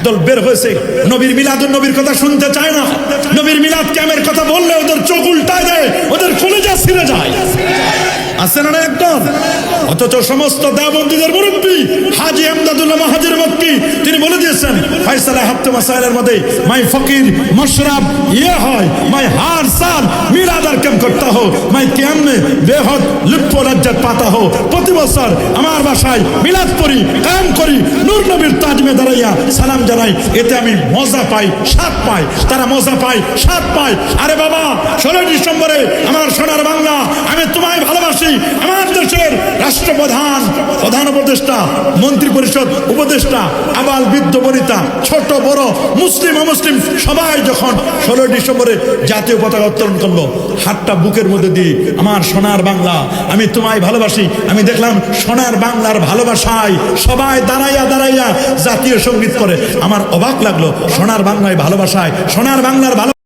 একদল বের হয়েছে, নবীর মিলাদুন নবীর কথা শুনতে চায় না। নবীর মিলাদ ক্যামের কথা বললে ওদের চোখ উল্টায় দেয়, ওদের কলিজা ছিঁড়ে যায়। আছে না একদম? অথচ সমস্ত দেওবন্দীদের মুরব্বী হাজী এমদাদুল্লাহ মাহাজির মক্কি তিনি বলে দিয়েছেন ফয়সালা হাফতে মাসাইলের মধ্যে মাই ফকির মশরাব ইয়ে হয় মাই হার সাল মিলাদ আর কেম করতা হো মাই কেমনে বেহদ লুৎফ লজ্জত পাতা হো। প্রতি বছর আমার বাসায় মিলাদ পড়ি, কায়াম করি, নূর নবীর তাজমে দাঁড়াইয়া সালাম জানাই, এতে আমি মজা পাই, স্বাদ পাই। তারা মজা পায়, স্বাদ পায়। আরে বাবা, 16 ডিসেম্বরে আমার সোনার বাংলা, আমি তোমায় ভালোবাসি। আমার দেশের রাষ্ট্রপ্রধান, প্রধান উপদেষ্টা, মন্ত্রী পরিষদ উপদেষ্টা, আবাল বৃদ্ধ বনিতা, ছোট বড়, মুসলিম অমুসলিম সবাই যখন 16 ডিসেম্বরে জাতীয় পতাকা উত্তোলন করলো, হাতটা বুকের মধ্যে দিয়ে আমার সোনার বাংলা, আমি তোমায় ভালোবাসি, আমি দেখলাম সোনার বাংলার ভালোবাসায় সবাই দাঁড়াইয়া দাঁড়াইয়া জাতীয় সঙ্গীত করে। আমার অবাক লাগলো, সোনার বাংলায় ভালোবাসায়, সোনার বাংলার ভালো